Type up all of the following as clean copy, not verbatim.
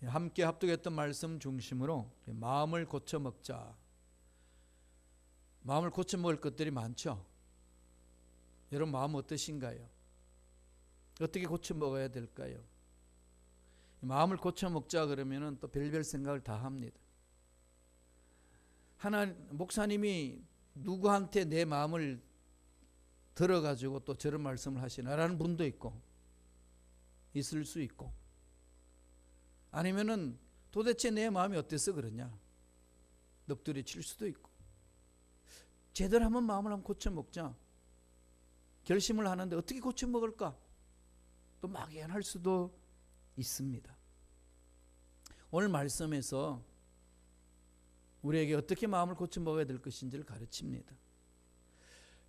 함께 합독했던 말씀 중심으로 마음을 고쳐 먹자. 마음을 고쳐 먹을 것들이 많죠. 여러분 마음 어떠신가요? 어떻게 고쳐 먹어야 될까요? 마음을 고쳐 먹자 그러면은 또 별별 생각을 다 합니다. 목사님이 누구한테 내 마음을 들어가지고 또 저런 말씀을 하시나라는 분도 있고, 있을 수 있고, 아니면은 도대체 내 마음이 어때서 그러냐 넋두리 칠 수도 있고, 제대로 한번 마음을 한번 고쳐 먹자 결심을 하는데 어떻게 고쳐 먹을까 또 막연할 수도 있습니다. 오늘 말씀에서 우리에게 어떻게 마음을 고쳐 먹어야 될 것인지를 가르칩니다.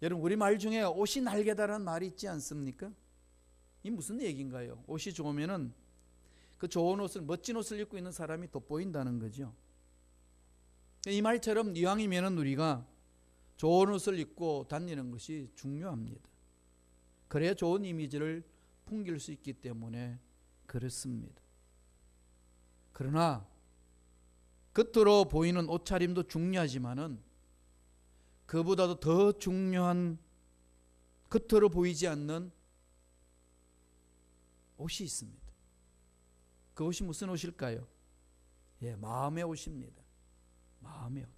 여러분 우리말 중에 옷이 날개다라는 말이 있지 않습니까? 이 무슨 얘기인가요? 옷이 좋으면은 그 좋은 옷을, 멋진 옷을 입고 있는 사람이 돋보인다는 거죠. 이 말처럼 이왕이면은 우리가 좋은 옷을 입고 다니는 것이 중요합니다. 그래야 좋은 이미지를 풍길 수 있기 때문에 그렇습니다. 그러나 겉으로 보이는 옷차림도 중요하지만은 그보다도 더 중요한 겉으로 보이지 않는 옷이 있습니다. 그 옷이 무슨 옷일까요? 마음의 옷입니다. 마음의 옷.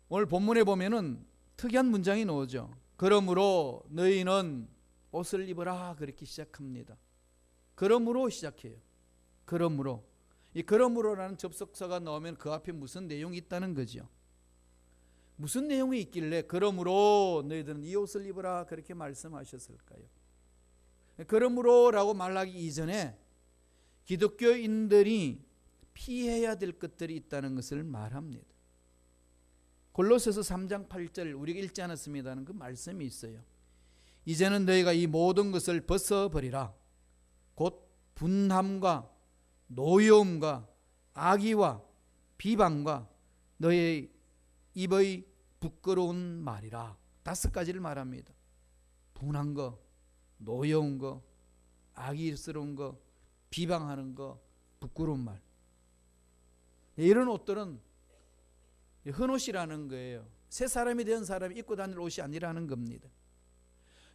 오늘 본문에 보면은 특이한 문장이 나오죠. 그러므로 너희는 옷을 입어라 그렇게 시작합니다. 그러므로 시작해요. 그러므로. 이 그러므로라는 접속사가 나오면 그 앞에 무슨 내용이 있다는 거죠. 무슨 내용이 있길래 그러므로 너희들은 이 옷을 입어라 그렇게 말씀하셨을까요? 그러므로라고 말하기 이전에 기독교인들이 피해야 될 것들이 있다는 것을 말합니다. 골로새서 3장 8절 우리가 읽지 않았습니다는 그 말씀이 있어요. 이제는 너희가 이 모든 것을 벗어버리라. 곧 분함과 노여움과 악의와 비방과 너희 입의 부끄러운 말이라. 5가지를 말합니다. 분한 거, 노여운 거, 악의스러운 거, 비방하는 거, 부끄러운 말. 이런 옷들은 헌옷이라는 거예요. 새 사람이 된 사람이 입고 다닐 옷이 아니라는 겁니다.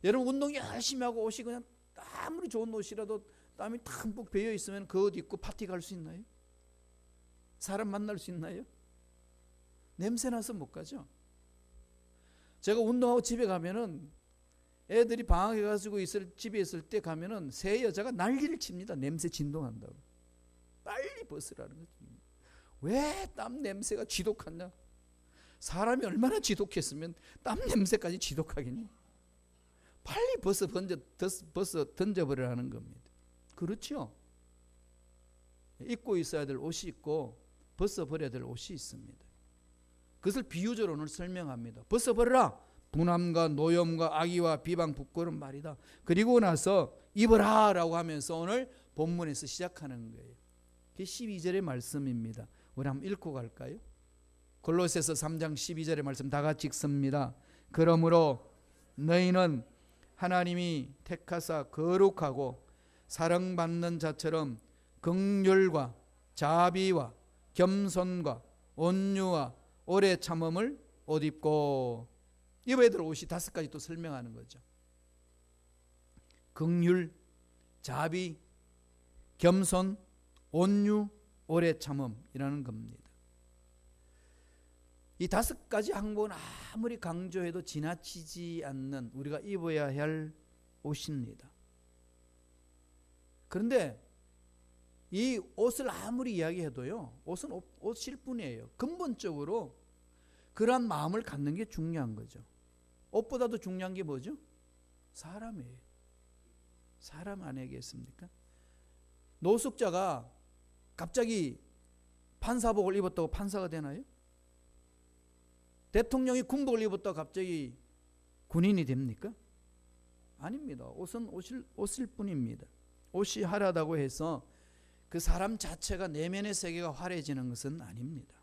여러분 운동 열심히 하고 옷이 그냥 아무리 좋은 옷이라도 땀이 듬뿍 배어 있으면 그 옷 입고 파티 갈 수 있나요? 사람 만날 수 있나요? 냄새나서 못 가죠. 제가 운동하고 집에 가면은 애들이 방학해가지고 집에 있을 때 가면은 새 여자가 난리를 칩니다. 냄새 진동한다고. 빨리 벗으라는 거죠. 왜 땀 냄새가 지독하냐? 사람이 얼마나 지독했으면 땀 냄새까지 지독하겠니? 빨리 벗어 던져버리라는 겁니다. 그렇죠? 입고 있어야 될 옷이 있고 벗어버려야 될 옷이 있습니다. 그것을 비유적으로 오늘 설명합니다. 벗어버려라. 분함과 노염과 악의와 비방 부끄러운 말이다. 그리고 나서 입어라 라고 하면서 오늘 본문에서 시작하는 거예요. 그게 12절의 말씀입니다. 우리 한번 읽고 갈까요? 골로새서 3장 12절의 말씀 다 같이 읽습니다. 그러므로 너희는 하나님이 택하사 거룩하고 사랑받는 자처럼 긍휼과 자비와 겸손과 온유와 오래 참음을 옷 입고, 입어야 될 옷이 5가지 또 설명하는 거죠. 긍휼, 자비, 겸손, 온유, 오래 참음이라는 겁니다. 이 5가지 항목은 아무리 강조해도 지나치지 않는 우리가 입어야 할 옷입니다. 그런데 이 옷을 아무리 이야기해도요, 옷은 옷일 뿐이에요. 근본적으로 그러한 마음을 갖는 게 중요한 거죠. 옷보다도 중요한 게 뭐죠? 사람이에요. 사람 아니겠습니까? 노숙자가 갑자기 판사복을 입었다고 판사가 되나요? 대통령이 군복을 입었다고 갑자기 군인이 됩니까? 아닙니다. 옷은 옷일 뿐입니다. 옷이 화려하다고 해서 그 사람 자체가 내면의 세계가 화려해지는 것은 아닙니다.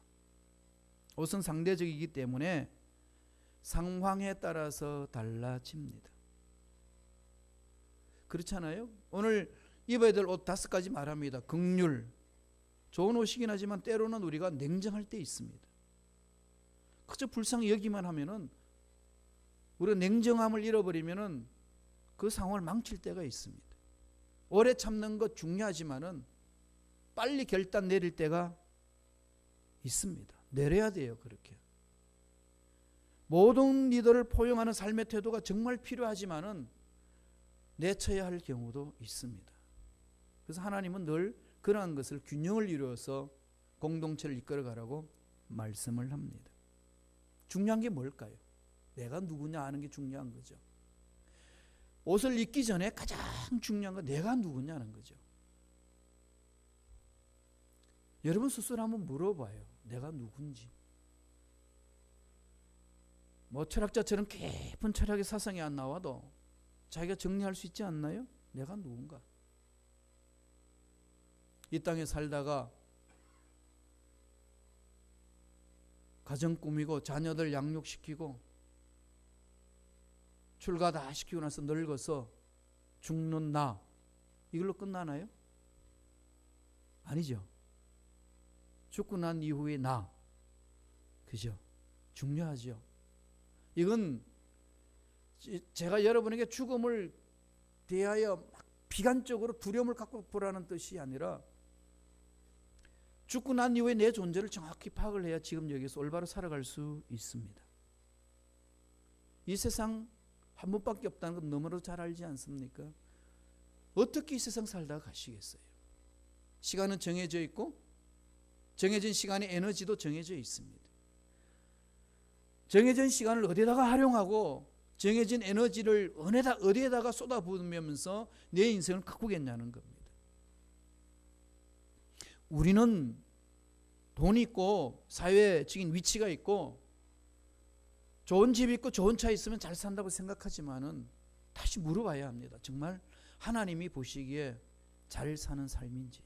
옷은 상대적이기 때문에 상황에 따라서 달라집니다. 그렇잖아요. 오늘 입어야 될 옷 5가지 말합니다. 긍휼, 좋은 옷이긴 하지만 때로는 우리가 냉정할 때 있습니다. 그저 불쌍히 여기만 하면은, 우리가 냉정함을 잃어버리면은 그 상황을 망칠 때가 있습니다. 오래 참는 것 중요하지만은 빨리 결단 내릴 때가 있습니다. 내려야 돼요. 그렇게 모든 리더를 포용하는 삶의 태도가 정말 필요하지만은 내쳐야 할 경우도 있습니다. 그래서 하나님은 늘 그러한 것을 균형을 이루어서 공동체를 이끌어가라고 말씀을 합니다. 중요한 게 뭘까요? 내가 누구냐 아는 게 중요한 거죠. 옷을 입기 전에 가장 중요한 건 내가 누구냐는 거죠. 여러분 스스로 한번 물어봐요. 내가 누군지. 뭐 철학자처럼 깊은 철학의 사상이 안 나와도 자기가 정리할 수 있지 않나요? 내가 누군가. 이 땅에 살다가 가정 꾸미고 자녀들 양육시키고 출가 다 시키고 나서 늙어서 죽는 나, 이걸로 끝나나요? 아니죠. 죽고 난 이후의 나, 그죠? 중요하죠. 이건 제가 여러분에게 죽음을 대하여 비관적으로 두려움을 갖고 보라는 뜻이 아니라, 죽고 난 이후에 내 존재를 정확히 파악을 해야 지금 여기서 올바로 살아갈 수 있습니다. 이 세상 한 번밖에 없다는 건 너무나도 잘 알지 않습니까? 어떻게 이 세상 살다가 가시겠어요? 시간은 정해져 있고 정해진 시간의 에너지도 정해져 있습니다. 정해진 시간을 어디다가 활용하고 정해진 에너지를 어디에다가 쏟아부으면서 내 인생을 가꾸겠냐는 겁니다. 우리는 돈이 있고 사회적인 위치가 있고 좋은 집이 있고 좋은 차 있으면 잘 산다고 생각하지만은 다시 물어봐야 합니다. 정말 하나님이 보시기에 잘 사는 삶인지.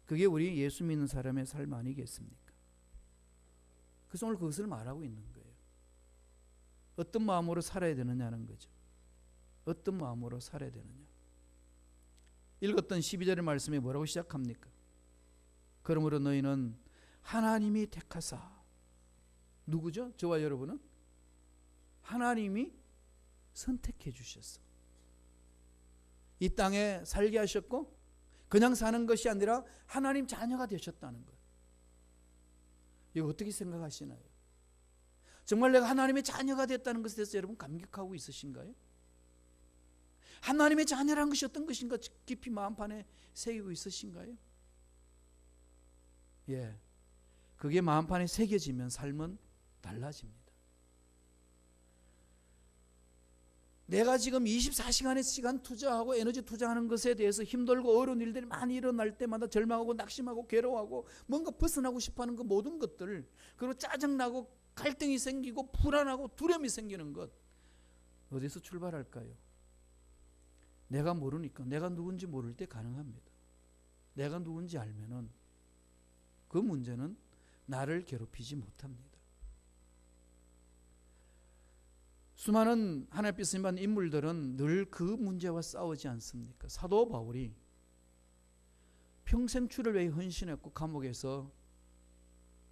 그게 우리 예수 믿는 사람의 삶 아니겠습니까? 그래서 오늘 그것을 말하고 있는 거예요. 어떤 마음으로 살아야 되느냐는 거죠. 어떤 마음으로 살아야 되느냐. 읽었던 12절의 말씀에 뭐라고 시작합니까? 그러므로 너희는 하나님이 택하사, 누구죠? 저와 여러분은? 하나님이 선택해 주셨어. 이 땅에 살게 하셨고 그냥 사는 것이 아니라 하나님 자녀가 되셨다는 거예요. 이거 어떻게 생각하시나요? 정말 내가 하나님의 자녀가 됐다는 것에 대해서 여러분 감격하고 있으신가요? 하나님의 자녀라는 것이 어떤 것인가 깊이 마음판에 새기고 있으신가요? 예, 그게 마음판에 새겨지면 삶은 달라집니다. 내가 지금 24시간의 시간 투자하고 에너지 투자하는 것에 대해서 힘들고 어려운 일들이 많이 일어날 때마다 절망하고 낙심하고 괴로워하고 뭔가 벗어나고 싶어하는 그 모든 것들, 그리고 짜증나고 갈등이 생기고 불안하고 두려움이 생기는 것, 어디서 출발할까요? 내가 모르니까, 내가 누군지 모를 때 가능합니다. 내가 누군지 알면은 그 문제는 나를 괴롭히지 못합니다. 수많은 하나님께 쓰임받는 인물들은 늘 그 문제와 싸우지 않습니까? 사도 바울이 평생 주를 위해 헌신했고 감옥에서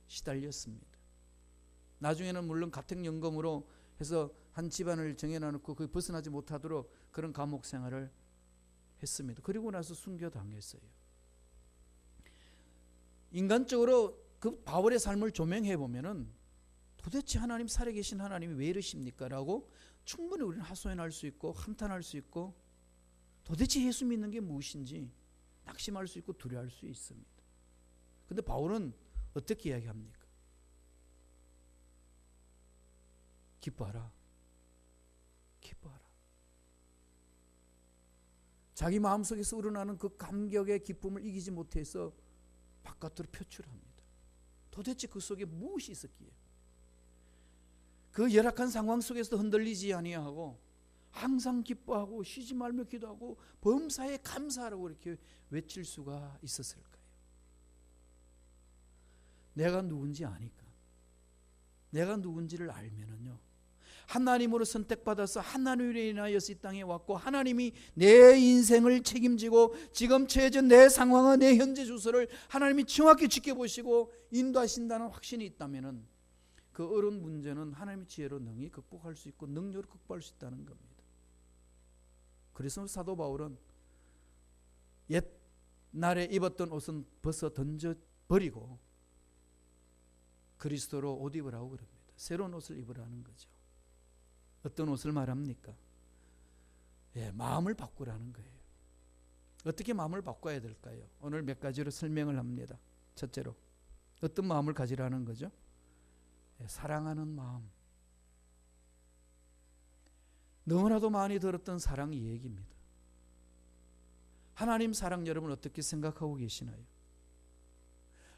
시달렸습니다. 나중에는 물론 가택연금으로 해서 한 집안을 정해놔놓고 그 벗어나지 못하도록 그런 감옥 생활을 했습니다. 그리고 나서 순교당했어요. 인간적으로 그 바울의 삶을 조명해 보면은 도대체 하나님, 살아계신 하나님이 왜 이러십니까? 라고 충분히 우리는 하소연할 수 있고 한탄할 수 있고 도대체 예수 믿는 게 무엇인지 낙심할 수 있고 두려워할 수 있습니다. 그런데 바울은 어떻게 이야기합니까? 기뻐하라. 기뻐하라. 자기 마음속에서 우러나는 그 감격의 기쁨을 이기지 못해서 바깥으로 표출합니다. 도대체 그 속에 무엇이 있었기에? 그 열악한 상황 속에서도 흔들리지 아니하고 항상 기뻐하고 쉬지 말며 기도하고 범사에 감사하라고 이렇게 외칠 수가 있었을까요? 내가 누군지 아니까. 내가 누군지를 알면은요, 하나님으로 선택받아서 하나님으로 인하여서 이 땅에 왔고 하나님이 내 인생을 책임지고 지금 처해진 내 상황과 내 현재 주소를 하나님이 정확히 지켜보시고 인도하신다는 확신이 있다면 그 어려운 문제는 하나님의 지혜로 능히 극복할 수 있고 능력으로 극복할 수 있다는 겁니다. 그래서 사도 바울은 옛날에 입었던 옷은 벗어 던져버리고 그리스도로 옷 입으라고 그럽니다. 새로운 옷을 입으라는 거죠. 어떤 옷을 말합니까? 마음을 바꾸라는 거예요. 어떻게 마음을 바꿔야 될까요? 오늘 몇 가지로 설명을 합니다. 첫째로 어떤 마음을 가지라는 거죠? 사랑하는 마음. 너무나도 많이 들었던 사랑 이야기입니다. 하나님 사랑 여러분 어떻게 생각하고 계시나요?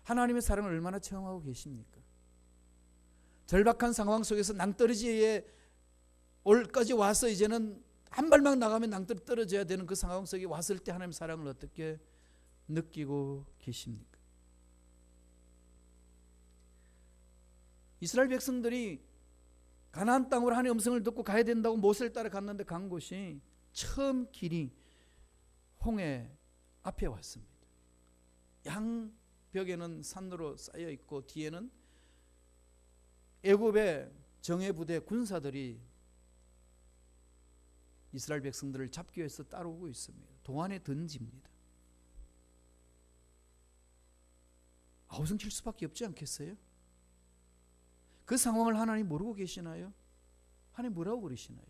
하나님의 사랑을 얼마나 체험하고 계십니까? 절박한 상황 속에서 낭떠러지에 올까지 와서 이제는 한 발만 나가면 낭떠러 떨어져야 되는 그 상황 속에 왔을 때 하나님의 사랑을 어떻게 느끼고 계십니까? 이스라엘 백성들이 가나안 땅으로 하나님의 음성을 듣고 가야 된다고 모세를 따라 갔는데 간 곳이 처음 길이 홍해 앞에 왔습니다. 양벽에는 산으로 쌓여 있고 뒤에는 애굽의 정예부대 군사들이 이스라엘 백성들을 잡기 위해서 따라오고 있습니다. 동안에 던집니다. 아우성 칠 수밖에 없지 않겠어요? 그 상황을 하나님 모르고 계시나요? 하나님 뭐라고 그러시나요?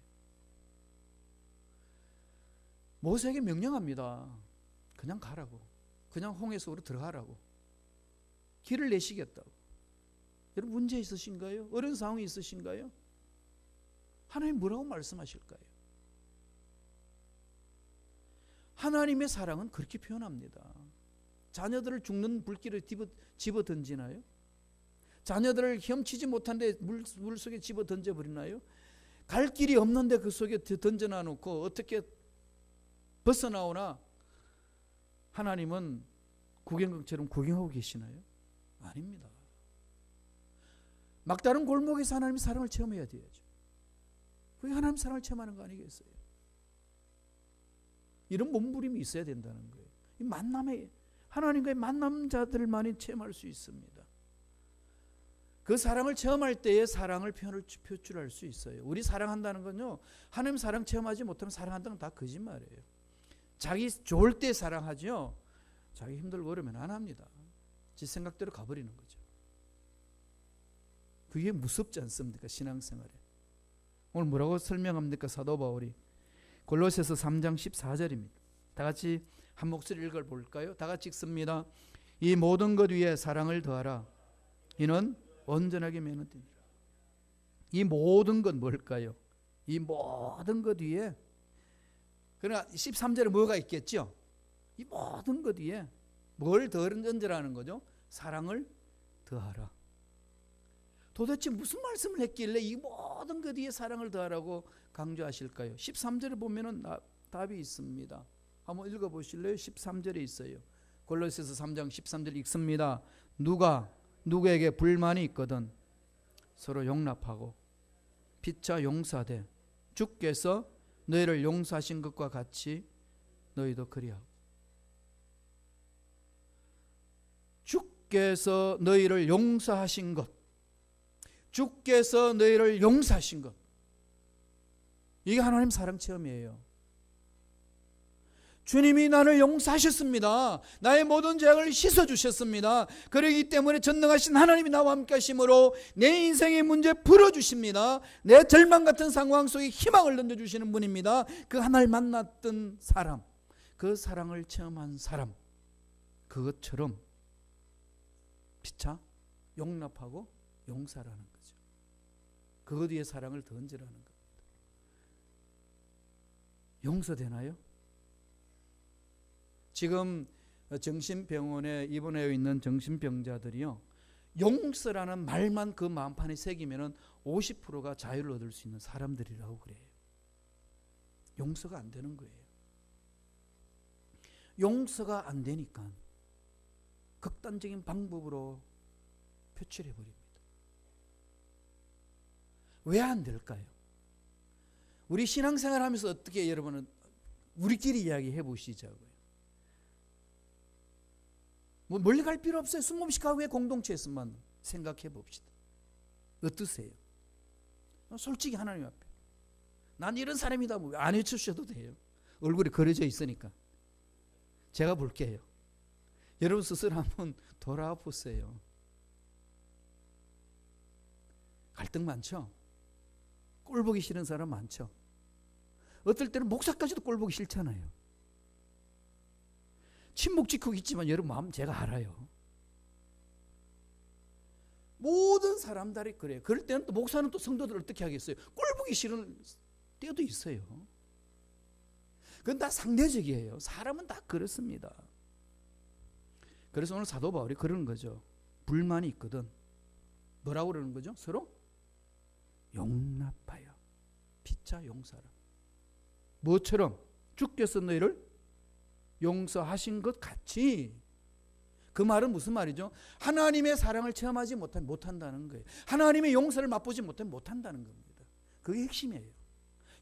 모세에게 명령합니다. 그냥 가라고. 그냥 홍해 속으로 들어가라고. 길을 내시겠다고. 여러분 문제 있으신가요? 어려운 상황이 있으신가요? 하나님 뭐라고 말씀하실까요? 하나님의 사랑은 그렇게 표현합니다. 자녀들을 죽는 불길에 집어 던지나요? 자녀들을 헤엄치지 못한데 물속에 집어 던져버리나요? 갈 길이 없는데 그 속에 던져놔 놓고 어떻게 벗어나오나 하나님은 구경객처럼 구경하고 계시나요? 아닙니다. 막다른 골목에서 하나님의 사랑을 체험해야 돼야죠. 그게 하나님의 사랑을 체험하는 거 아니겠어요? 이런 몸부림이 있어야 된다는 거예요. 이 만남의 하나님과의 만남자들만이 체험할 수 있습니다. 그 사랑을 체험할 때의 사랑을 표출할 수 있어요. 우리 사랑한다는 건요, 하나님 사랑 체험하지 못하면 사랑한다는 건 다 거짓말이에요. 자기 좋을 때 사랑하죠. 자기 힘들고 어려우면 안 합니다. 지 생각대로 가버리는 거죠. 그게 무섭지 않습니까? 신앙생활에. 오늘 뭐라고 설명합니까? 사도 바울이 골로새서 3장 14절입니다. 다 같이 한 목소리 읽어볼까요? 다 같이 읽습니다. 이 모든 것 위에 사랑을 더하라. 이는 온전하게 매는 뜻이라. 이 모든 것 뭘까요? 이 모든 것 위에, 그러나 13절에 뭐가 있겠죠? 이 모든 것 위에 뭘 더 얹으라는 거죠? 사랑을 더하라. 도대체 무슨 말씀을 했길래 이 모든 것 위에 사랑을 더하라고 강조하실까요? 13절에 보면은 답이 있습니다. 한번 읽어보실래요? 13절에 있어요. 골로새서 3장 13절 읽습니다. 누가 누구에게 불만이 있거든 서로 용납하고 피차 용서하되 주께서 너희를 용서하신 것과 같이 너희도 그리하고. 주께서 너희를 용서하신 것, 주께서 너희를 용서하신 것, 이게 하나님 사랑 체험이에요. 주님이 나를 용서하셨습니다. 나의 모든 죄악을 씻어주셨습니다. 그러기 때문에 전능하신 하나님이 나와 함께 하심으로 내 인생의 문제 풀어주십니다. 내 절망 같은 상황 속에 희망을 던져주시는 분입니다. 그 하나를 만났던 사람, 그 사랑을 체험한 사람, 그것처럼 피차 용납하고 용서라는 거죠. 그것 위에 사랑을 던지라는 겁니다. 용서되나요? 지금 정신병원에 입원해 있는 정신병자들이요, 용서라는 말만 그 마음판에 새기면은 50%가 자유를 얻을 수 있는 사람들이라고 그래요. 용서가 안 되는 거예요. 용서가 안 되니까 극단적인 방법으로 표출해 버립니다. 왜 안 될까요? 우리 신앙생활 하면서 어떻게 여러분은 우리끼리 이야기해 보시자고요. 뭐 멀리 갈 필요 없어요. 숨없이 가구의 공동체에서만 생각해 봅시다. 어떠세요? 솔직히 하나님 앞에 난 이런 사람이다 뭐 안 해주셔도 돼요. 얼굴이 그려져 있으니까. 제가 볼게요. 여러분 스스로 한번 돌아와 보세요. 갈등 많죠? 꼴 보기 싫은 사람 많죠? 어떨 때는 목사까지도 꼴 보기 싫잖아요. 침묵 지키고 있지만 여러분 마음 제가 알아요. 모든 사람들이 그래요. 그럴 때는 또 목사는 또 성도들 어떻게 하겠어요? 꼴 보기 싫은 때도 있어요. 그건 다 상대적이에요. 사람은 다 그렇습니다. 그래서 오늘 사도 바울이 그러는 거죠. 불만이 있거든. 뭐라고 그러는 거죠? 서로 용납하여 피차 용서하라. 뭐처럼? 주께서 너희를 용서하신 것 같이. 그 말은 무슨 말이죠? 하나님의 사랑을 체험하지 못한다는 거예요. 하나님의 용서를 맛보지 못한다는 겁니다. 그게 핵심이에요.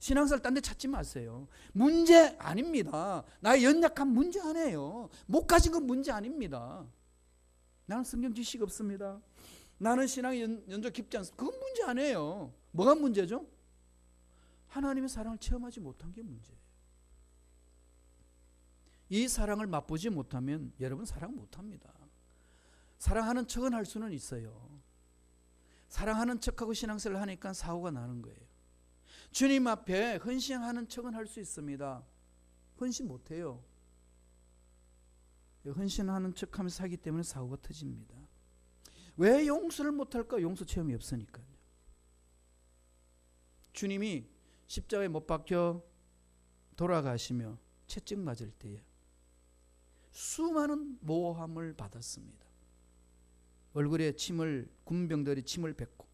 신앙생활 딴 데 찾지 마세요. 문제 아닙니다. 나의 연약한 문제 아니에요. 못 가진 건 문제 아닙니다. 나는 성경 지식 없습니다. 나는 신앙의 연조 깊지 않습니다. 그건 문제 아니에요. 뭐가 문제죠? 하나님의 사랑을 체험하지 못한 게 문제예요. 이 사랑을 맛보지 못하면 여러분 사랑 못합니다. 사랑하는 척은 할 수는 있어요. 사랑하는 척하고 신앙생활을 하니까 사고가 나는 거예요. 주님 앞에 헌신하는 척은 할 수 있습니다. 헌신 못해요. 헌신하는 척하면서 살기 때문에 사고가 터집니다. 왜 용서를 못할까? 용서 체험이 없으니까요. 주님이 십자가에 못 박혀 돌아가시며 채찍 맞을 때에 수많은 모함을 받았습니다. 얼굴에 군병들이 침을 뱉고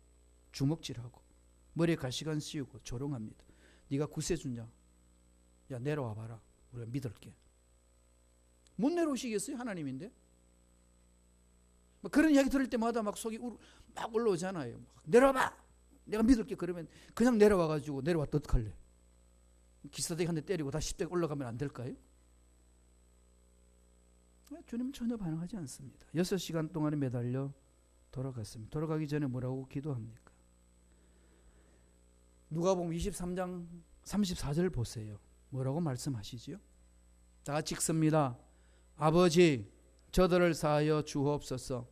주먹질하고 머리에 가시관 씌우고 조롱합니다. 네가 구세주냐? 야 내려와 봐라. 우리가 믿을게. 못 내려오시겠어요? 하나님인데. 그런 이야기 들을 때마다 막 속이 막 올라오잖아요. 내려와봐. 내가 믿을게. 그러면 그냥 내려와가지고 내려왔다 어떡할래? 기사대기 한 대 때리고 다시 십대가 올라가면 안 될까요? 주님은 전혀 반응하지 않습니다. 6시간 동안에 매달려 돌아갔습니다. 돌아가기 전에 뭐라고 기도합니까? 누가복음 23장 34절 보세요. 뭐라고 말씀하시지요? 다 같이 읽습니다. 아버지 저들을 사하여 주옵소서.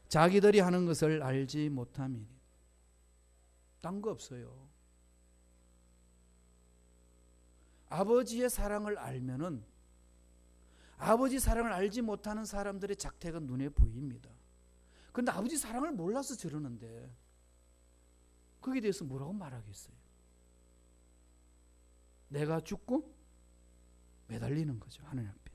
자기들이 하는 것을 알지 못함이니. 딴 거 없어요. 아버지의 사랑을 알면은 아버지 사랑을 알지 못하는 사람들의 작태가 눈에 보입니다. 그런데 아버지 사랑을 몰라서 저러는데 거기에 대해서 뭐라고 말하겠어요? 내가 죽고 매달리는 거죠. 하나님 앞에.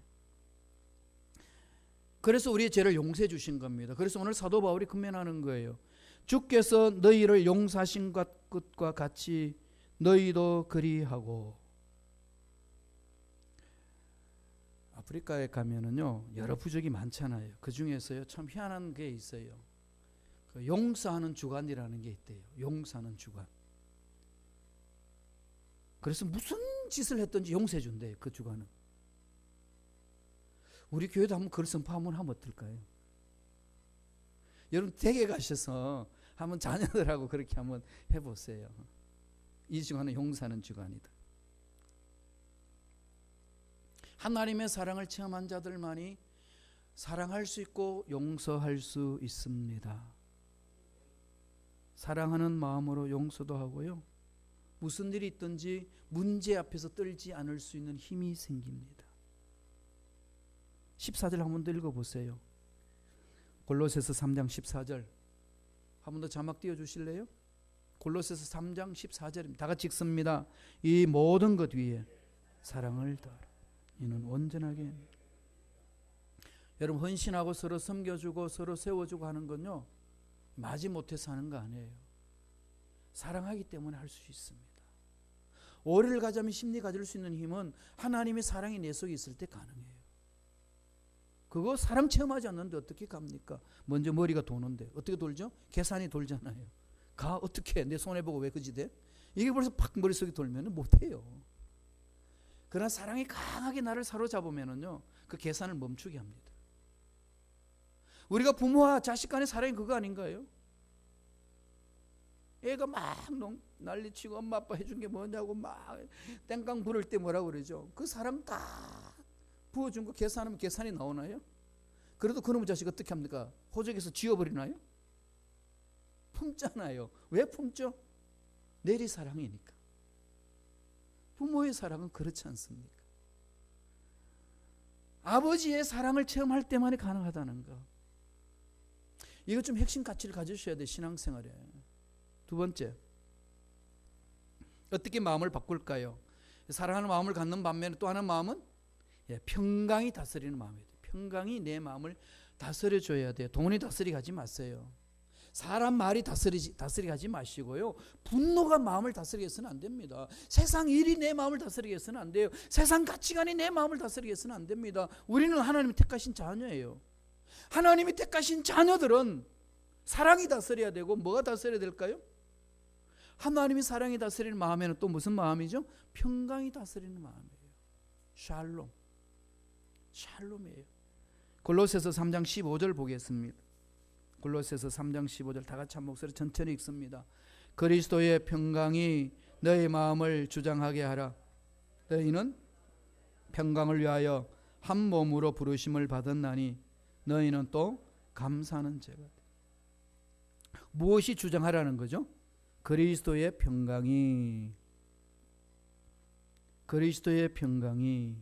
그래서 우리의 죄를 용서해 주신 겁니다. 그래서 오늘 사도 바울이 금면하는 거예요. 주께서 너희를 용서하신 것과 같이 너희도 그리하고. 아프리카에 가면은요 여러 부족이 많잖아요. 그 중에서요 참 희한한 게 있어요. 그 용서하는 주간이라는 게 있대요. 용서하는 주간. 그래서 무슨 짓을 했든지 용서해 준대요. 그 주간은. 우리 교회도 한번 그걸 선포하면 하면 어떨까요? 여러분 댁에 가셔서 한번 자녀들하고 그렇게 한번 해보세요. 이 주간은 용서하는 주간이다. 하나님의 사랑을 체험한 자들만이 사랑할 수 있고 용서할 수 있습니다. 사랑하는 마음으로 용서도 하고요. 무슨 일이 있든지 문제 앞에서 떨지 않을 수 있는 힘이 생깁니다. 14절 한 번 더 읽어보세요. 골로새서 3장 14절 한 번 더 자막 띄워주실래요? 골로새서 3장 14절입니다. 다 같이 읽습니다. 이 모든 것 위에 사랑을 더하라. 이는 온전하게. 여러분 헌신하고 서로 섬겨주고 서로 세워주고 하는 건요 마지못해서 하는 거 아니에요. 사랑하기 때문에 할 수 있습니다. 오해를 가자면 심리 가질 수 있는 힘은 하나님의 사랑이 내 속에 있을 때 가능해요. 그거 사랑 체험하지 않는데 어떻게 갑니까? 먼저 머리가 도는데 어떻게 돌죠? 계산이 돌잖아요. 가 어떻게 내 손해보고 왜 그지 돼? 이게 벌써 팍 머릿속에 돌면 못해요. 그러나 사랑이 강하게 나를 사로잡으면은요, 그 계산을 멈추게 합니다. 우리가 부모와 자식 간의 사랑이 그거 아닌가요? 애가 막 난리치고 엄마 아빠 해준 게 뭐냐고 막 땡깡 부를 때 뭐라고 그러죠? 그 사랑 다 부어준 거 계산하면 계산이 나오나요? 그래도 그놈의 자식 어떻게 합니까? 호적에서 지워버리나요? 품잖아요. 왜 품죠? 내리 사랑이니까. 부모의 사랑은 그렇지 않습니까? 아버지의 사랑을 체험할 때만이 가능하다는 거. 이거 좀 핵심 가치를 가지셔야 돼요, 신앙생활에. 두 번째, 어떻게 마음을 바꿀까요? 사랑하는 마음을 갖는 반면에 또 하나의 마음은 평강이 다스리는 마음이에요. 평강이 내 마음을 다스려줘야 돼요. 돈이 다스리게 하지 마세요. 사람 말이 다스리게 하지 마시고요. 분노가 마음을 다스리게 해서는 안 됩니다. 세상 일이 내 마음을 다스리게 해서는 안 돼요. 세상 가치관이 내 마음을 다스리게 해서는 안 됩니다. 우리는 하나님이 택하신 자녀예요. 하나님이 택하신 자녀들은 사랑이 다스려야 되고 뭐가 다스려야 될까요? 하나님이 사랑이 다스리는 마음에는 또 무슨 마음이죠? 평강이 다스리는 마음이에요. 샬롬. 샬롬이에요. 골로새서 3장 15절 보겠습니다. 골로새서 3장 15절 다 같이 한 목소리 천천히 읽습니다. 그리스도의 평강이 너희 마음을 주장하게 하라. 너희는 평강을 위하여 한 몸으로 부르심을 받았나니 너희는 또 감사하는 죄가 돼. 무엇이 주장하라는 거죠? 그리스도의 평강이. 그리스도의 평강이.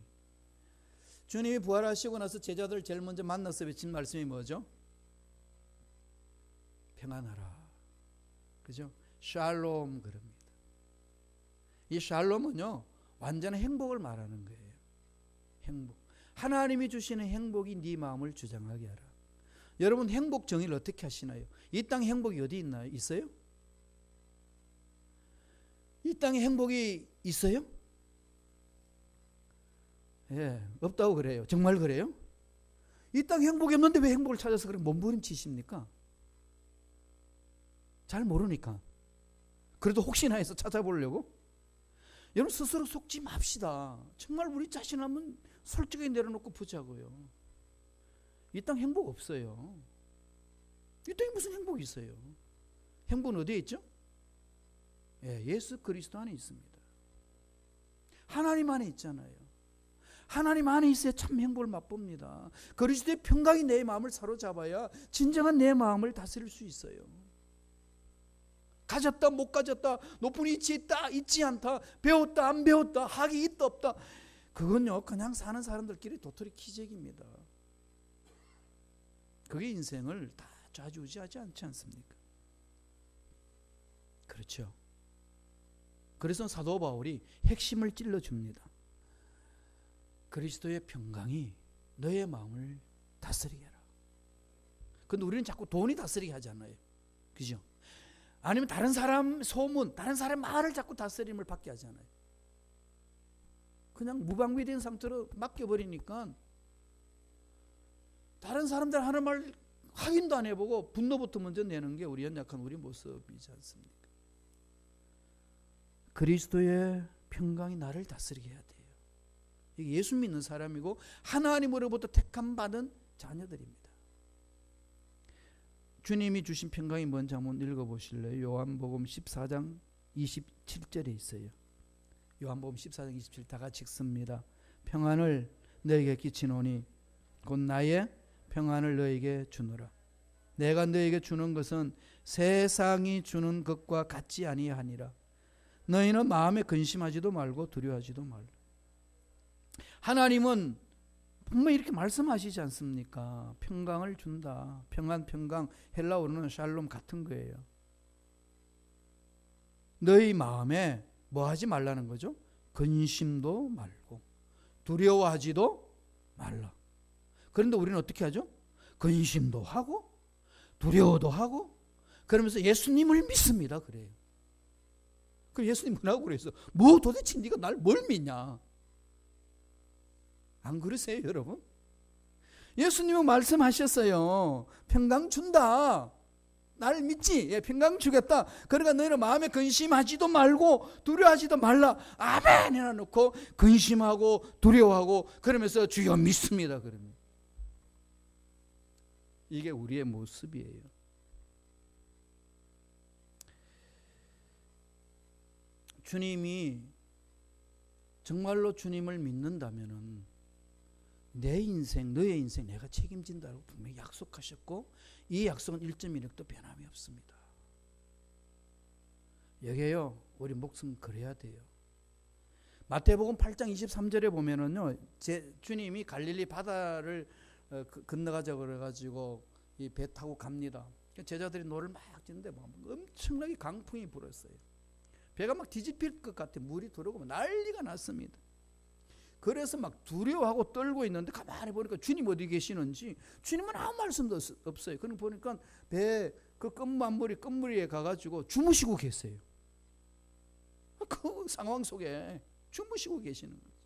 주님이 부활하시고 나서 제자들을 제일 먼저 만나서 외친 말씀이 뭐죠? 평안하라. 그죠? 샬롬 그럽니다. 이 샬롬은요, 완전한 행복을 말하는 거예요. 행복. 하나님이 주시는 행복이 네 마음을 주장하게 하라. 여러분 행복 정의를 어떻게 하시나요? 이 땅에 행복이 어디 있나요? 있어요? 이 땅에 행복이 있어요? 예, 없다고 그래요. 정말 그래요? 이 땅에 행복이 없는데 왜 행복을 찾아서 그럼 몸부림치십니까? 잘 모르니까. 그래도 혹시나 해서 찾아보려고? 여러분 스스로 속지 맙시다. 정말 우리 자신 한번 솔직하게 내려놓고 보자고요. 이 땅 행복 없어요. 이 땅에 무슨 행복이 있어요? 행복은 어디에 있죠? 예, 예수 그리스도 안에 있습니다. 하나님 안에 있잖아요. 하나님 안에 있어야 참 행복을 맛봅니다. 그리스도의 평강이 내 마음을 사로잡아야 진정한 내 마음을 다스릴 수 있어요. 가졌다 못 가졌다, 높은 위치에 있다 있지 않다, 배웠다 안 배웠다, 학이 있다 없다, 그건요 그냥 사는 사람들끼리 도토리 키재기입니다. 그게 인생을 다 좌지우지하지 않지 않습니까? 그렇죠. 그래서 사도 바울이 핵심을 찔러줍니다. 그리스도의 평강이 너의 마음을 다스리게 해라. 근데 우리는 자꾸 돈이 다스리게 하잖아요. 그죠? 아니면 다른 사람 소문, 다른 사람 말을 자꾸 다스림을 받게 하잖아요. 그냥 무방비된 상태로 맡겨버리니까 다른 사람들 하는 말 확인도 안 해보고 분노부터 먼저 내는 게 우리 연약한 우리 모습이지 않습니까? 그리스도의 평강이 나를 다스리게 해야 돼요. 이게 예수 믿는 사람이고 하나님으로부터 택함 받은 자녀들입니다. 주님이 주신 평강이 뭔지 한번 읽어보실래요? 요한복음 14장 27절에 있어요. 요한복음 14장 27절 다 같이 읽습니다. 평안을 너에게 끼치노니 곧 나의 평안을 너에게 주노라. 내가 너에게 주는 것은 세상이 주는 것과 같지 아니하니라. 너희는 마음에 근심하지도 말고 두려워하지도 말라. 하나님은 분명히 이렇게 말씀하시지 않습니까? 평강을 준다. 평안, 헬라어로는 샬롬 같은 거예요. 너희 마음에 뭐 하지 말라는 거죠? 근심도 말고 두려워하지도 말라. 그런데 우리는 어떻게 하죠? 근심도 하고 두려워도 하고 그러면서 예수님을 믿습니다. 그래요. 그럼 예수님 뭐라고 그래서 뭐 도대체 네가 날 뭘 믿냐? 안 그러세요, 여러분? 예수님은 말씀하셨어요. 평강 준다. 나를 믿지? 예, 평강 주겠다. 그러니까 너희는 마음에 근심하지도 말고 두려워하지도 말라. 아멘 해놔놓고 근심하고 두려워하고 그러면서 주여 믿습니다. 그러면 이게 우리의 모습이에요. 주님이 정말로 주님을 믿는다면은 내 인생, 너의 인생 내가 책임진다고 분명히 약속하셨고 이 약속은 1.1획도 변함이 없습니다. 여기에요, 우리 목숨 걸어야 돼요. 마태복음 8장 23절에 보면은요, 주님이 갈릴리 바다를 건너가자고 그래가지고 이 배 타고 갑니다. 제자들이 노를 막 짓는데 막 엄청나게 강풍이 불었어요. 배가 막 뒤집힐 것 같아. 물이 들어오고 난리가 났습니다. 그래서 막 두려워하고 떨고 있는데 가만히 보니까 주님 어디 계시는지 주님은 아무 말씀도 없어요. 그럼 보니까 배 그 끝무리에 가가지고 주무시고 계세요. 그 상황 속에 주무시고 계시는 거죠.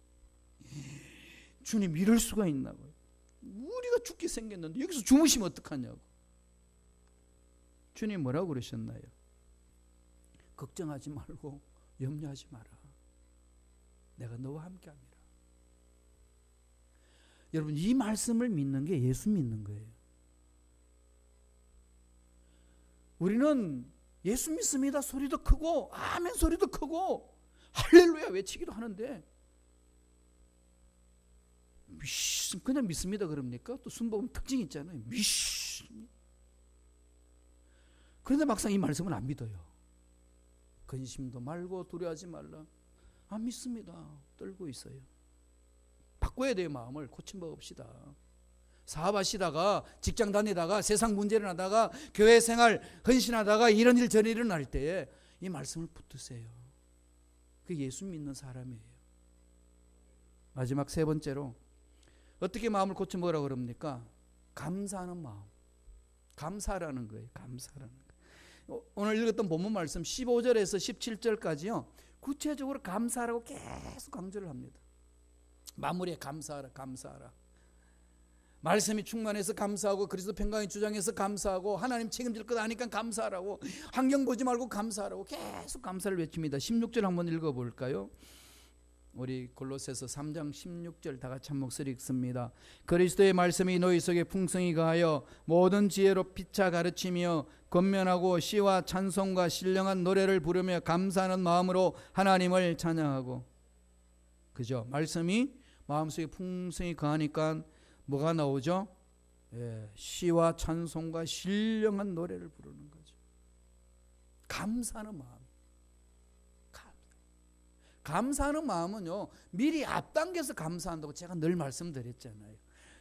주님 이럴 수가 있나고요. 우리가 죽게 생겼는데 여기서 주무시면 어떡하냐고. 주님 뭐라고 그러셨나요? 걱정하지 말고 염려하지 마라. 내가 너와 함께합니다. 여러분, 이 말씀을 믿는 게 예수 믿는 거예요. 우리는 예수 믿습니다 소리도 크고 아멘 소리도 크고 할렐루야 외치기도 하는데 그냥 믿습니다 그럽니까? 또 순복음 특징이 있잖아요. 그런데 막상 이 말씀은 안 믿어요. 근심도 말고 두려워하지 말라. 안 믿습니다. 떨고 있어요. 바꿔야 돼요. 마음을 고쳐먹읍시다. 사업하시다가 직장 다니다가 세상 문제 일어나다가 교회 생활 헌신하다가 이런 일 저런 일을 할 때에 이 말씀을 붙드세요. 그게 예수 믿는 사람이에요. 마지막 세 번째로 어떻게 마음을 고쳐먹으라고 그럽니까? 감사하는 마음. 감사라는 거예요. 감사라는 거예요. 오늘 읽었던 본문 말씀 15절에서 17절까지요. 구체적으로 감사라고 계속 강조를 합니다. 마무리에 감사하라, 감사하라. 말씀이 충만해서 감사하고 그리스도 평강이 주장해서 감사하고 하나님 책임질 것 아니까 감사하라고 환경 보지 말고 감사하라고 계속 감사를 외칩니다. 16절 한번 읽어볼까요? 우리 골로새서 3장 16절 다 같이 한 목소리 읽습니다. 그리스도의 말씀이 너희 속에 풍성히 가하여 모든 지혜로 피차 가르치며 권면하고 시와 찬송과 신령한 노래를 부르며 감사하는 마음으로 하나님을 찬양하고. 그죠? 말씀이 마음속에 풍성히 가하니까 뭐가 나오죠? 예, 시와 찬송과 신령한 노래를 부르는 거죠. 감사하는 마음. 감사하는 마음은요, 미리 앞당겨서 감사한다고 제가 늘 말씀드렸잖아요.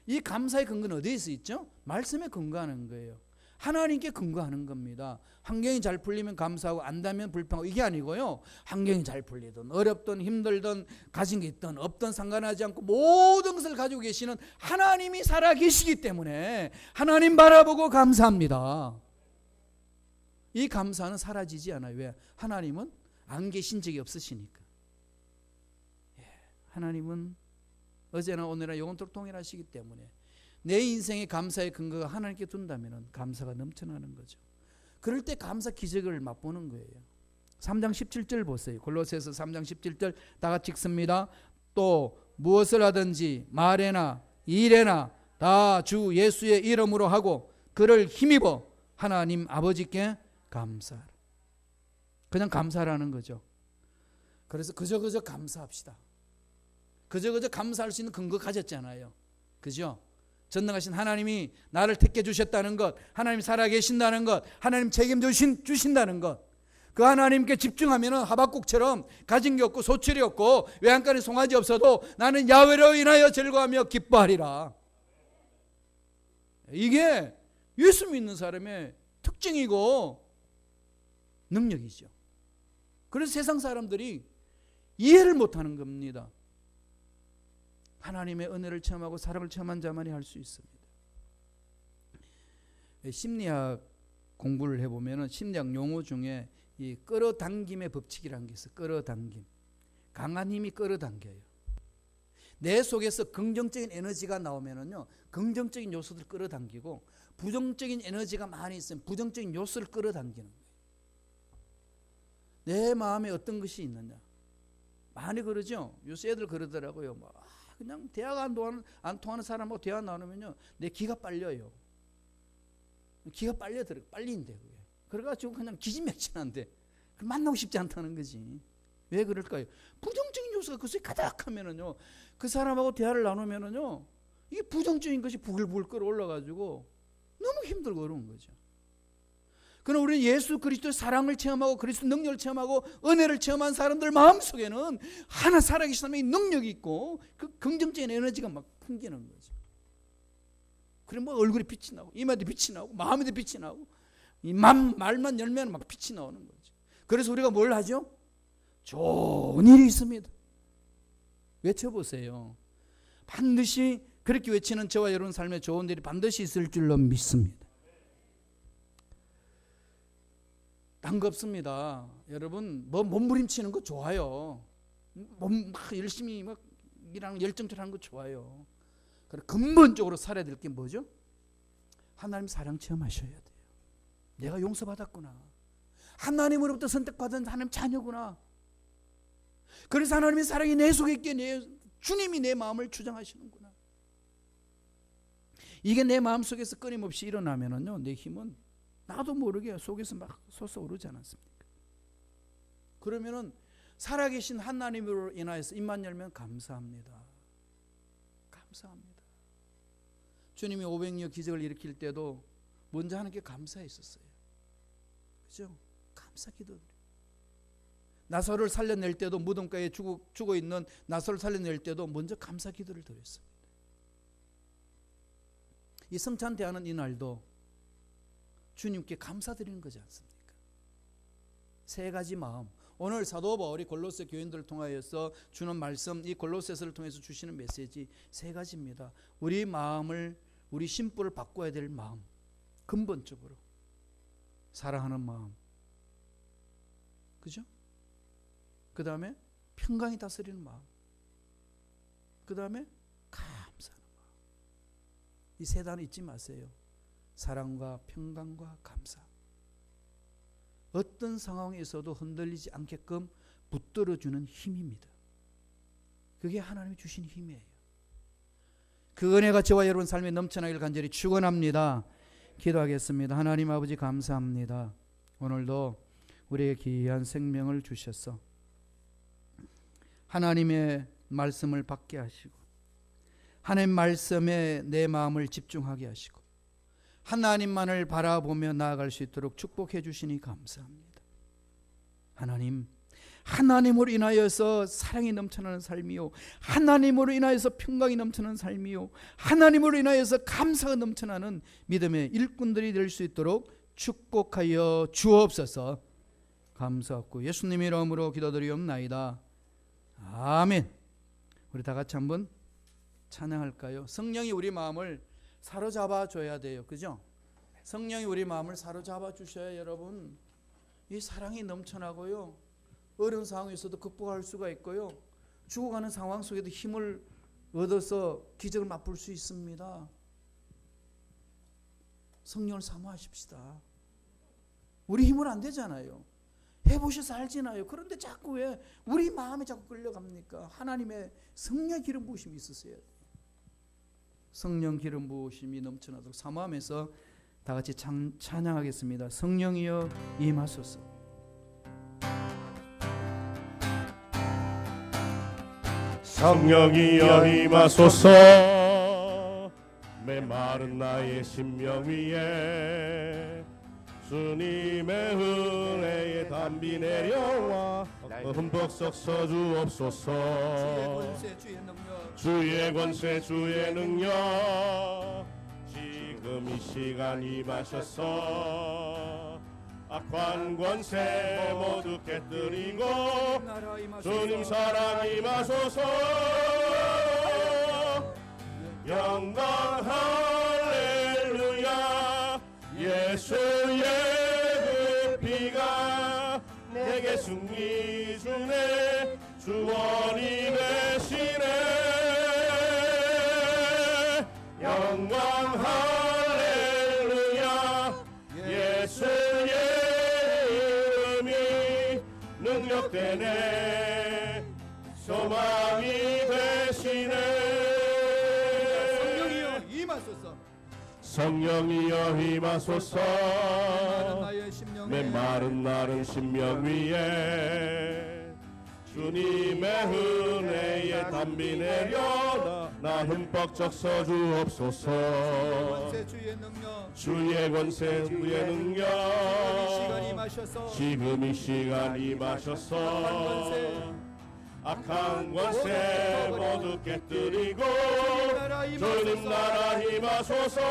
이 감사의 근거는 어디에서 있죠? 말씀에 근거하는 거예요. 하나님께 근거하는 겁니다. 환경이 잘 풀리면 감사하고 안 되면 불평하고 이게 아니고요. 환경이 잘 풀리든 어렵든 힘들든 가진 게 있든 없든 상관하지 않고 모든 것을 가지고 계시는 하나님이 살아 계시기 때문에 하나님 바라보고 감사합니다. 이 감사는 사라지지 않아요. 왜? 하나님은 안 계신 적이 없으시니까. 하나님은 어제나 오늘이나 영원토록 동일하시기 때문에 내 인생의 감사의 근거가 하나님께 둔다면 감사가 넘쳐나는 거죠. 그럴 때 감사 기적을 맛보는 거예요. 3장 17절 보세요. 골로새서 3장 17절 다 같이 읽습니다. 또 무엇을 하든지 말에나 일에나 다 주 예수의 이름으로 하고 그를 힘입어 하나님 아버지께 감사하라. 그냥 감사라는 거죠. 그래서 그저 감사합시다. 그저 감사할 수 있는 근거 가졌잖아요. 그죠? 전능하신 하나님이 나를 택해 주셨다는 것, 하나님 살아계신다는 것, 하나님 책임져 주신다는 것, 그 하나님께 집중하면 하박국처럼 가진 게 없고 소출이 없고 외양간에 송아지 없어도 나는 야훼로 인하여 즐거워하며 기뻐하리라. 이게 예수 믿는 사람의 특징이고 능력이죠. 그래서 세상 사람들이 이해를 못하는 겁니다. 하나님의 은혜를 체험하고 사랑을 체험한 자만이 할 수 있습니다. 심리학 공부를 해보면 심리학 용어 중에 이 끌어당김의 법칙이라는 게 있어요. 끌어당김. 강한 힘이 끌어당겨요. 내 속에서 긍정적인 에너지가 나오면은요, 긍정적인 요소들을 끌어당기고 부정적인 에너지가 많이 있으면 부정적인 요소를 끌어당기는 거예요. 내 마음에 어떤 것이 있느냐. 많이 그러죠. 요새 애들 그러더라고요. 그냥 대화가 안 통하는 사람하고 대화 나누면요, 내 기가 빨려요. 기가 빨린대 그게. 그래가지고 그냥 기진맥진한데 만나고 싶지 않다는 거지. 왜 그럴까요? 부정적인 요소가 그 속에 가득하면은요, 그 사람하고 대화를 나누면은요, 이게 부정적인 것이 부글부글 끌어올라가지고 너무 힘들고 어려운 거죠. 그러나 우리는 예수 그리스도의 사랑을 체험하고 그리스도 능력을 체험하고 은혜를 체험한 사람들 마음속에는 하나 살아계신 하나님의 능력이 있고 그 긍정적인 에너지가 막 풍기는 거죠. 그래 얼굴에 빛이 나고 이마에도 빛이 나고 마음에도 빛이 나고 이 말만 열면 막 빛이 나오는 거죠. 그래서 우리가 뭘 하죠? 좋은 일이 있습니다. 외쳐보세요. 반드시 그렇게 외치는 저와 여러분 삶에 좋은 일이 반드시 있을 줄로 믿습니다. 딴 거 없습니다. 여러분 몸부림치는 거 좋아요. 막 열심히 막 일하는 열정적으로 하는 거 좋아요. 그래 근본적으로 살아야 될 게 뭐죠? 하나님 사랑 체험하셔야 돼요. 내가 용서받았구나. 하나님으로부터 선택받은 하나님 자녀구나. 그래서 하나님의 사랑이 내 속에 있게 주님이 내 마음을 주장하시는구나. 이게 내 마음 속에서 끊임없이 일어나면은요, 내 힘은 나도 모르게 속에서 막 솟아오르지 않았습니까? 그러면은 살아계신 하나님으로 인하여서 입만 열면 감사합니다. 감사합니다. 주님이 500여 기적을 일으킬 때도 먼저 하는 게 감사했었어요. 그죠? 감사 기도드려요. 나사로를 살려낼 때도 무덤가에 죽어 있는 나사로를 살려낼 때도 먼저 감사 기도를 드렸습니다. 이 성찬 대하는 이날도 주님께 감사드리는 거지 않습니까? 세 가지 마음. 오늘 사도 바울이 골로새 교인들을 통하여서 주는 말씀, 이 골로새서를 통해서 주시는 메시지 세 가지입니다. 우리 마음을, 우리 심보를 바꿔야 될 마음, 근본적으로 사랑하는 마음, 그죠? 그 다음에 평강이 다스리는 마음, 그 다음에 감사하는 마음. 이 세 단어 잊지 마세요. 사랑과 평강과 감사. 어떤 상황에서도 흔들리지 않게끔 붙들어주는 힘입니다. 그게 하나님이 주신 힘이에요. 그 은혜가 저와 여러분 삶에 넘쳐나길 간절히 축원합니다. 기도하겠습니다. 하나님 아버지 감사합니다. 오늘도 우리에게 귀한 생명을 주셔서 하나님의 말씀을 받게 하시고 하나님 말씀에 내 마음을 집중하게 하시고 하나님만을 바라보며 나아갈 수 있도록 축복해 주시니 감사합니다. 하나님, 하나님으로 인하여서 사랑이 넘쳐나는 삶이요, 하나님으로 인하여서 평강이 넘쳐나는 삶이요, 하나님으로 인하여서 감사가 넘쳐나는 믿음의 일꾼들이 될 수 있도록 축복하여 주옵소서. 감사하고 예수님의 이름으로 기도드리옵나이다. 아멘. 우리 다 같이 한번 찬양할까요? 성령이 우리 마음을 사로잡아 줘야 돼요. 그죠? 성령이 우리 마음을 사로잡아 주셔야 여러분 이 사랑이 넘쳐나고요, 어려운 상황에서도 극복할 수가 있고요, 죽어가는 상황 속에도 힘을 얻어서 기적을 맛볼 수 있습니다. 성령을 사모하십시다. 우리 힘은 안 되잖아요. 해보셔서 알잖아요. 그런데 자꾸 왜 우리 마음에 자꾸 끌려갑니까? 하나님의 성령 기름 부으심이 있으셔야 돼요. 성령 기름 부으심이 넘쳐나도록 사모하면서 다 같이 찬양하겠습니다. 성령이여 임하소서. 성령이여 임하소서. 메마른 나의 심령 위에 주님의 은혜의 담비 내려와 흠뻑 섞어 주옵소서. 주의 권세 주의 능력 지금 이 시간 임하셔서 악한 권세 모두 깨뜨리고 주님 사랑 임하소서. 영광 할렐루야. 예수의 그 피가 내게 승리 주네. 주원이 되시네. 영광 할렐루야 예수의 이름이 능력되네 소망이 되시네 성령이여 임하소서. 성령이여 임하소서 나의 심령에 메마른 나른 심령 위에 주님의 은혜에 담비 내려 나 흠뻑 적서 주옵소서 권세 주의 능력 주의 권세 주의 이 능력 시간이 마셔서 지금 이 시간 임하셔서 악한 권세 모두 깨뜨리고 주님 나라 임하소서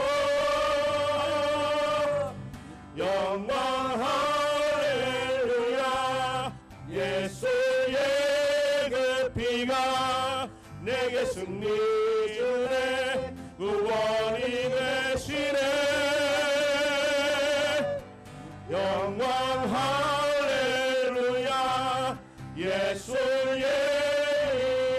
영광 할렐루야 예수의 그 피가 내게 승리 주네 구원이 되시네 영광 할렐루야 예수의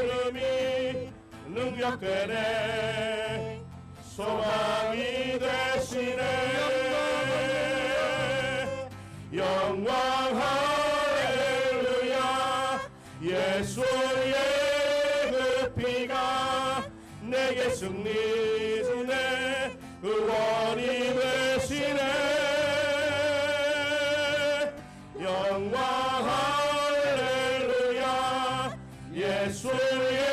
이름이 능력되네 소망이 되시네 영광 할렐루야 예수의 그 피가 내게 승리 주네 구원이 되시네 영광 할렐루야 예수의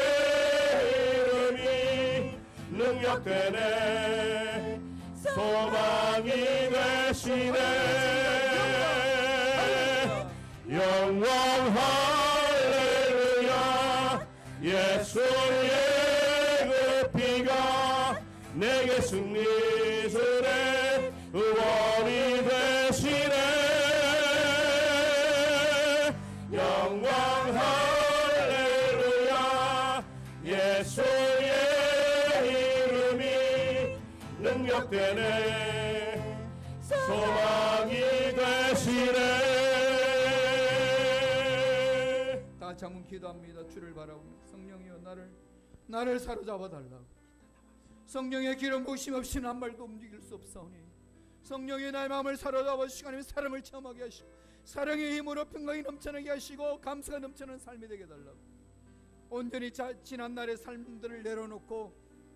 이름이 능력되네 소망이 되시네 영광 할렐루야 예수의 그 피가 내게 승리 주네 의원이 되시네 영광 할렐루야 예수의 이름이 능력되네 소망이 되시네 다 같이 한번 기도합니다. 주를 바라보며 성령이여 나를 사로잡아 달라고. 성령의 기름 부으심 없이는 한 발도 움직일 수 없사오니 성령의 나의 마음을 사로잡아 주시고 하나님의 사랑을 체험하게 하시고 사랑의 힘으로 평강이 넘쳐나게 하시고 감사가 넘치는 삶이 되게 달라고. 온전히 지난 날의 삶들을 내려놓고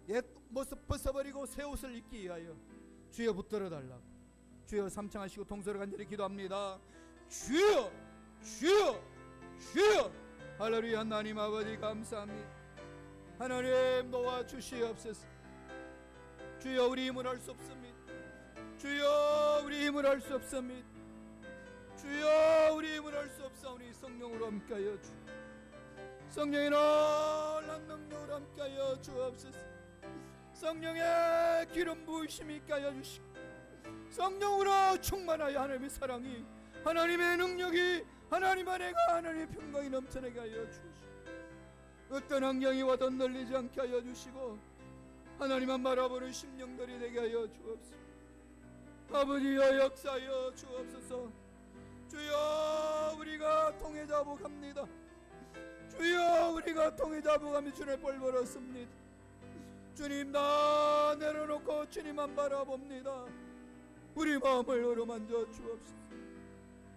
옛 모습 벗어버리고 새 옷을 입기 위하여 주여 붙들어 달라고. 주여 삼창하시고 통소리 간절히 기도합니다. 주여 주여 주여 할렐루야. 하나님 아버지 감사합니다. 하나님 도와주시옵소서. 주여 우리 힘을 할 수 없습니다. 주여 우리 힘을 할 수 없습니다. 주여 우리 힘을 할 수 없사오니 성령으로 함께하여 주. 성령의 놀란 능력으로 함께하여 주옵소서. 성령의 기름 부으심이 있게 하여 주시고 성령으로 충만하여 하나님의 사랑이 하나님의 능력이 하나님 안에가 하나님의 평강이 넘쳐나게 하여 주시고 어떤 환경이 와도 널리지 않게 하여 주시고 하나님만 바라보는 심령들이 되게 하여 주옵소서. 아버지여 역사하여 주옵소서. 주여 우리가 통해 잡아갑니다. 주여 우리가 통해 잡아가며 주님의 볼 벌었습니다. 주님 다 내려놓고 주님만 바라봅니다. 우리 마음을 어루만져 주옵소서.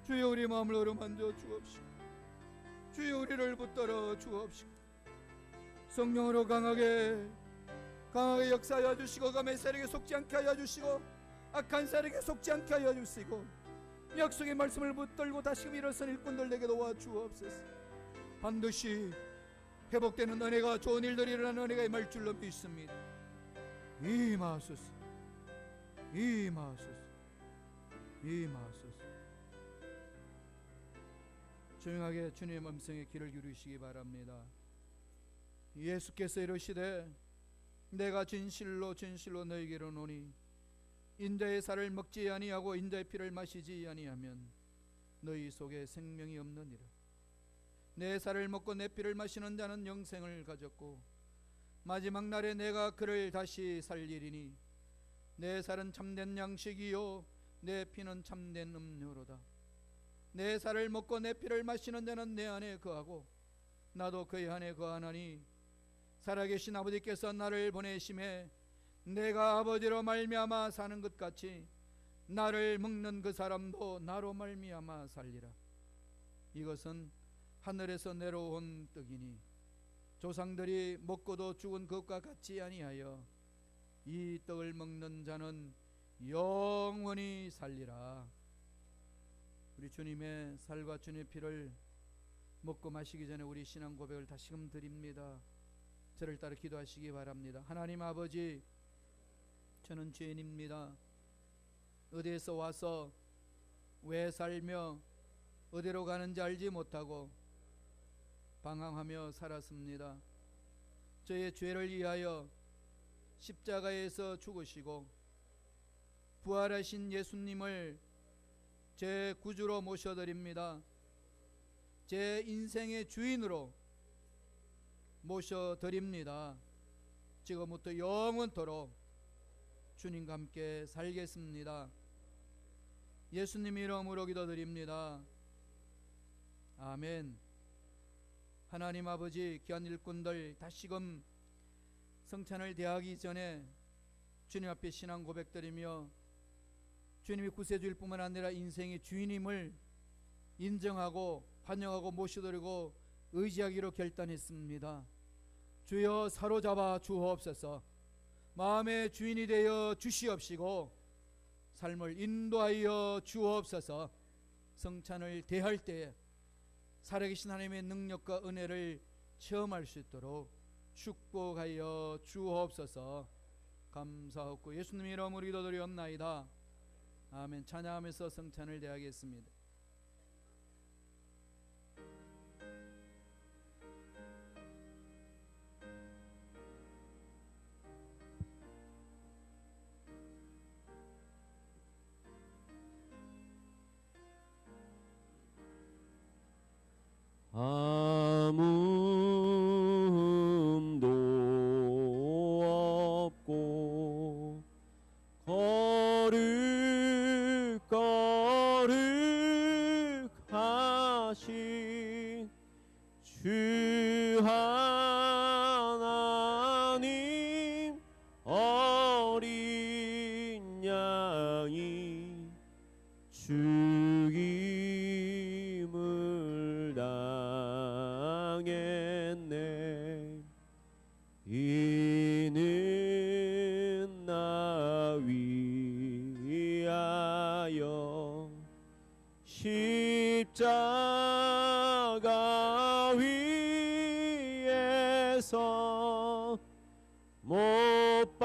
주여 우리 마음을 어루만져 주옵시고 주여 우리를 붙들어 주옵시고 성령으로 강하게 역사하여 주시고 감의 세력에 속지 않게 하여 주시고 악한 세력에 속지 않게 하여 주시고 약속의 말씀을 붙들고 다시금 일어선 일꾼들 에게 도와주옵소서. 반드시 회복되는 은혜가 좋은 일들이 일어나는 은혜가 임할 줄로 믿습니다. 임하소서 임하소서 임하소서. 조용하게 주님의 음성에 귀를 기울이시기 바랍니다. 예수께서 이르시되 내가 진실로 진실로 너희에게 이르노니 인자의 살을 먹지 아니하고 인자의 피를 마시지 아니하면 너희 속에 생명이 없느니라. 내 살을 먹고 내 피를 마시는 자는 영생을 가졌고 마지막 날에 내가 그를 다시 살리리니 내 살은 참된 양식이요 내 피는 참된 음료로다. 내 살을 먹고 내 피를 마시는 자는 내 안에 거하고 나도 그의 안에 거하나니 살아계신 아버지께서 나를 보내심에 내가 아버지로 말미암아 사는 것 같이 나를 먹는 그 사람도 나로 말미암아 살리라. 이것은 하늘에서 내려온 떡이니 조상들이 먹고도 죽은 것과 같지 아니하여 이 떡을 먹는 자는 영원히 살리라. 우리 주님의 살과 주님의 피를 먹고 마시기 전에 우리 신앙 고백을 다시금 드립니다. 저를 따라 기도하시기 바랍니다. 하나님 아버지, 저는 죄인입니다. 어디에서 와서 왜 살며 어디로 가는지 알지 못하고 방황하며 살았습니다. 저의 죄를 위하여 십자가에서 죽으시고 부활하신 예수님을 제 구주로 모셔드립니다. 제 인생의 주인으로 모셔드립니다. 지금부터 영원토록 주님과 함께 살겠습니다. 예수님 이름으로 기도드립니다. 아멘. 하나님 아버지, 귀한 일꾼들 다시금 성찬을 대하기 전에 주님 앞에 신앙 고백드리며 주님이 구세주일 뿐만 아니라 인생의 주인임을 인정하고 환영하고 모셔드리고 의지하기로 결단했습니다. 주여 사로잡아 주옵소서. 마음의 주인이 되어 주시옵시고 삶을 인도하여 주옵소서. 성찬을 대할 때에 살아계신 하나님의 능력과 은혜를 체험할 수 있도록 축복하여 주옵소서. 감사하고 예수님 이름으로 기도드리옵나이다. 아멘. 찬양하면서 성찬을 대하겠습니다. 아무음도 없고 거룩거룩하신 주 하나님 어린 양이 죽임을 당했네. 이는 나 위하여 십자가 위에서 못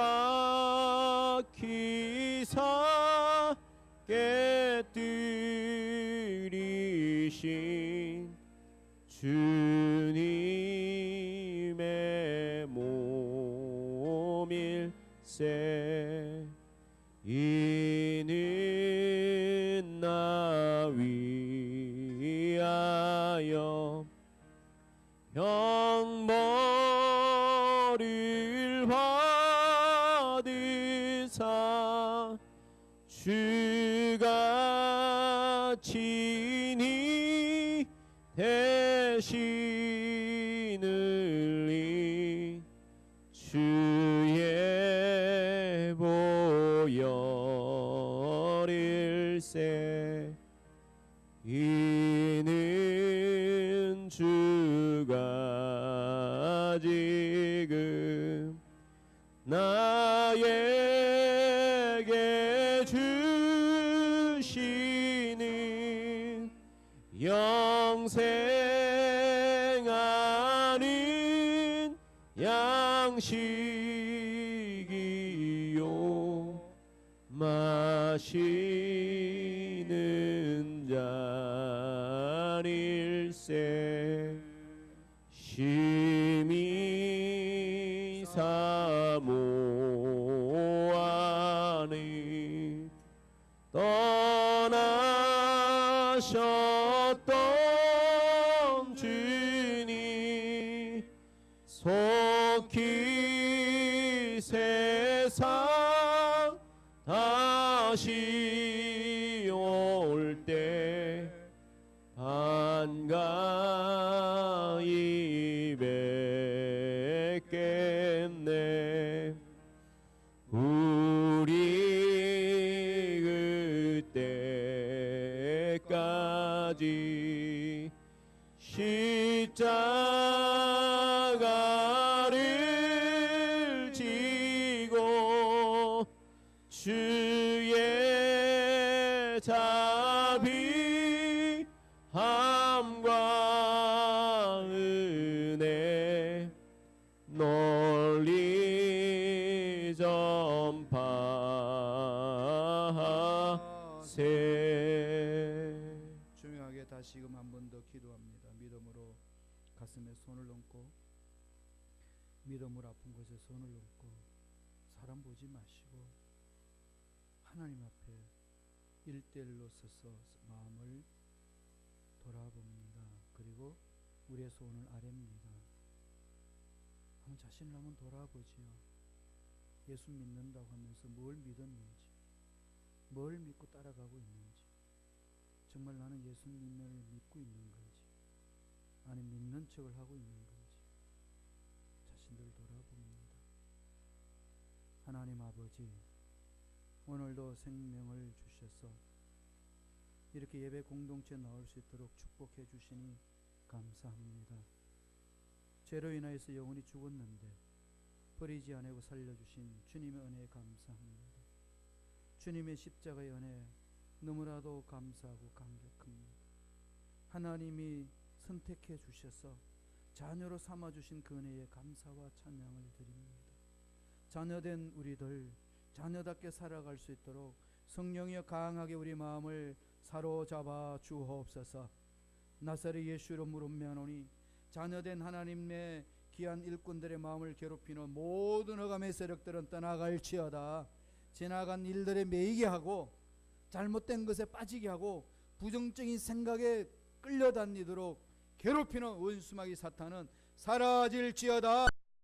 박히사 깨뜨리신 주님의 몸일세. 이는 나 위하여 형벌을 받으사 주가 친히 대신을 이 주의 보혈일세. 이는 주가 지금 나에게 주시는 영생하는 양식이요 마시는 잔일세. 심히 사모하니 떠나셨던 주님 속히 세상 다시 올 때 반가이 뵙겠네. 주의 자비함과 은혜 널리 전파하세. 조용하게 다시금 한 번 더 기도합니다. 믿음으로 가슴에 손을 얹고, 믿음으로 아픈 곳에 손을 얹고, 사람 보지 마시고 하나님 앞에 1대1로 서서 마음을 돌아봅니다. 그리고 우리의 손을 아랩니다. 한번 자신을 한번 돌아보지요. 예수 믿는다고 하면서 뭘 믿었는지, 뭘 믿고 따라가고 있는지, 정말 나는 예수님을 믿고 있는 건지, 아니면 믿는 척을 하고 있는 건지 자신들 돌아봅니다. 하나님 아버지, 오늘도 생명을 주셔서 이렇게 예배 공동체에 나올 수 있도록 축복해 주시니 감사합니다. 죄로 인하여서 영혼이 죽었는데 버리지 않고 살려주신 주님의 은혜에 감사합니다. 주님의 십자가의 은혜 너무나도 감사하고 감격합니다. 하나님이 선택해 주셔서 자녀로 삼아주신 그 은혜에 감사와 찬양을 드립니다. 자녀된 우리들 자녀답게 살아갈 수 있도록 성령이여 강하게 우리 마음을 사로잡아 주옵소서. 나사렛 예수로 물음매하노니 자녀된 하나님의 귀한 일꾼들의 마음을 괴롭히는 모든 흑암의 세력들은 떠나갈지어다. 지나간 일들에 매이게 하고 잘못된 것에 빠지게 하고 부정적인 생각에 끌려다니도록 괴롭히는 원수마귀 사탄은 사라질지어다.